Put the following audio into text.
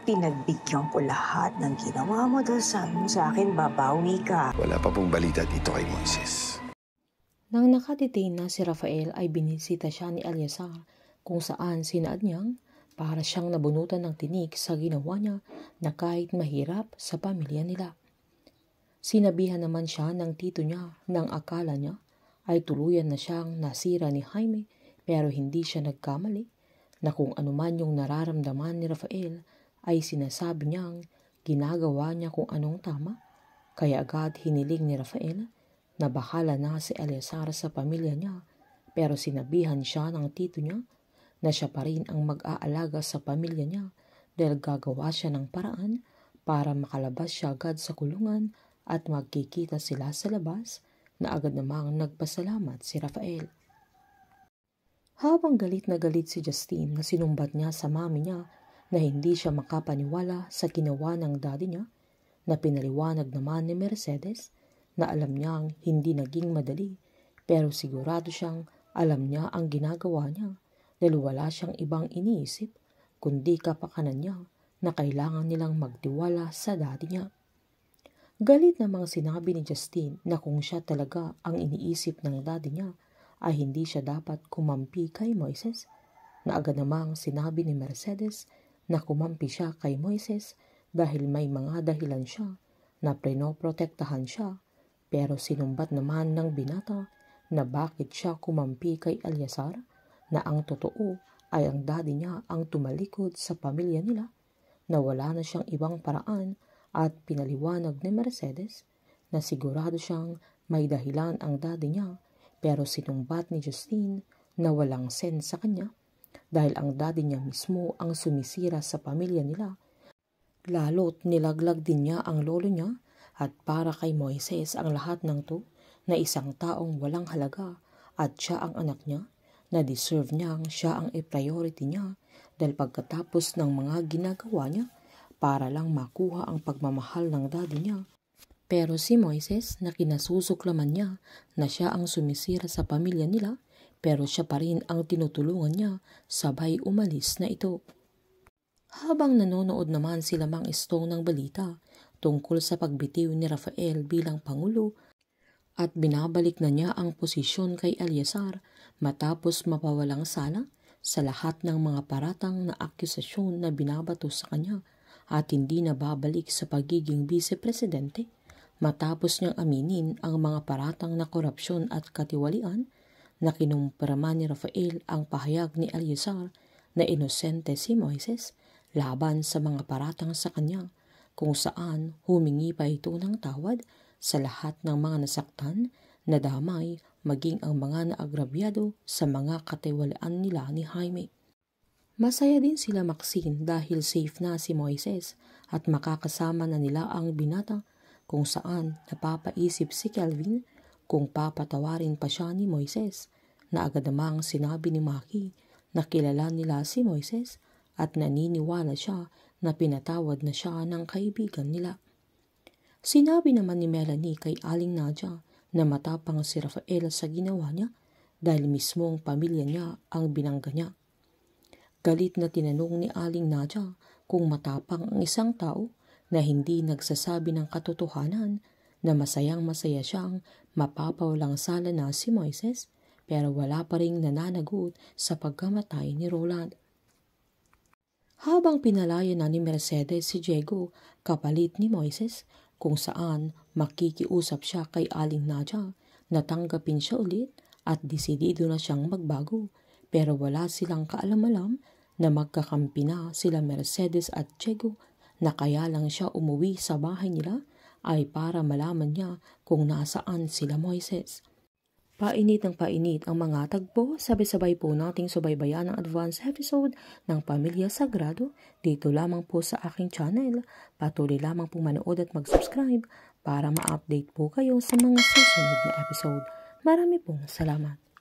Pinagbigyan ko lahat ng ginawa mo dahil sabi mo sa akin, babawi ka. Wala pa pong balita dito kay Moises. Nang nakadetain na si Rafael ay binisita siya ni Eleazar kung saan sinaad niyang para siyang nabunutan ng tinik sa ginawa niya na kahit mahirap sa pamilya nila. Sinabihan naman siya ng tito niya nang akala niya ay tuluyan na siyang nasira ni Jaime pero hindi siya nagkamali na kung anuman yung nararamdaman ni Rafael ay sinasabi niyang ginagawa niya kung anong tama, kaya agad hiniling ni Rafael na bahala na si Eleazar sa pamilya niya pero sinabihan siya ng tito niya na siya pa rin ang mag-aalaga sa pamilya niya dahil gagawa siya ng paraan para makalabas siya agad sa kulungan at magkikita sila sa labas na agad namang nagpasalamat si Rafael. Habang galit na galit si Justine na sinumbat niya sa mami niya na hindi siya makapaniwala sa ginawa ng daddy niya, na pinaliwanag naman ni Mercedes na alam niyang hindi naging madali pero sigurado siyang alam niya ang ginagawa niya dahil wala siyang ibang iniisip kundi kapakanan niya na kailangan nilang magtiwala sa daddy niya. Galit namang sinabi ni Justine na kung siya talaga ang iniisip ng daddy niya ay hindi siya dapat kumampi kay Moises, na agad namang sinabi ni Mercedes na kumampi siya kay Moises dahil may mga dahilan siya na pinoprotektahan siya pero sinumbat naman ng binata na bakit siya kumampi kay Eleazar na ang totoo ay ang daddy niya ang tumalikod sa pamilya nila, na wala na siyang ibang paraan at pinaliwanag ni Mercedes na sigurado siyang may dahilan ang daddy niya pero sinumbat ni Justine na walang sense sa kanya dahil ang daddy niya mismo ang sumisira sa pamilya nila. Lalo't nilaglag din niya ang lolo niya at para kay Moises ang lahat ng to na isang taong walang halaga at siya ang anak niya na deserve niyang siya ang i-priority niya dahil pagkatapos ng mga ginagawa niya para lang makuha ang pagmamahal ng daddy niya. Pero si Moises na kinasusuklaman niya na siya ang sumisira sa pamilya nila pero siya pa rin ang tinutulungan niya sabay umalis na ito. Habang nanonood naman sila Mang Stone ng balita tungkol sa pagbitiw ni Rafael bilang Pangulo at binabalik na niya ang posisyon kay Eleazar matapos mapawalang sala sa lahat ng mga paratang na akusasyon na binabato sa kanya at hindi na babalik sa pagiging vice-presidente matapos niyang aminin ang mga paratang na korupsyon at katiwalian na kinumpirma ni Rafael ang pahayag ni Eleazar na inosente si Moises laban sa mga paratang sa kanya kung saan humingi pa ito ng tawad sa lahat ng mga nasaktan na damay maging ang mga naagrabyado sa mga katiwalaan nila ni Jaime. Masaya din sila Maxine dahil safe na si Moises at makakasama na nila ang binata kung saan napapaisip si Kelvin kung papatawarin pa siya ni Moises, na agad namang sinabi ni Maki na kilala nila si Moises at naniniwala siya na pinatawad na siya ng kaibigan nila. Sinabi naman ni Melanie kay Aling Nadia na matapang si Rafael sa ginawa niya dahil mismong pamilya niya ang binangga niya. Galit na tinanong ni Aling Nadia kung matapang ang isang tao na hindi nagsasabi ng katotohanan, na masayang-masaya siyang mapapawalang sala na si Moises pero wala pa ring nananagot sa pagkamatay ni Roland. Habang pinalaya na ni Mercedes si Diego kapalit ni Moises kung saan makikiusap siya kay Aling Nadia na tanggapin siya ulit at desidido na siyang magbago, pero wala silang kaalam-alam na magkakampi na sila Mercedes at Diego na kaya lang siya umuwi sa bahay nila ay para malaman niya kung nasaan sila Moises. Painit ng painit ang mga tagpo, sabay-sabay po nating subaybayan ang advance episode ng Pamilya Sagrado dito lamang po sa aking channel. Patuloy lamang po manood at mag-subscribe para ma-update po kayo sa mga susunod na episode. Marami pong salamat.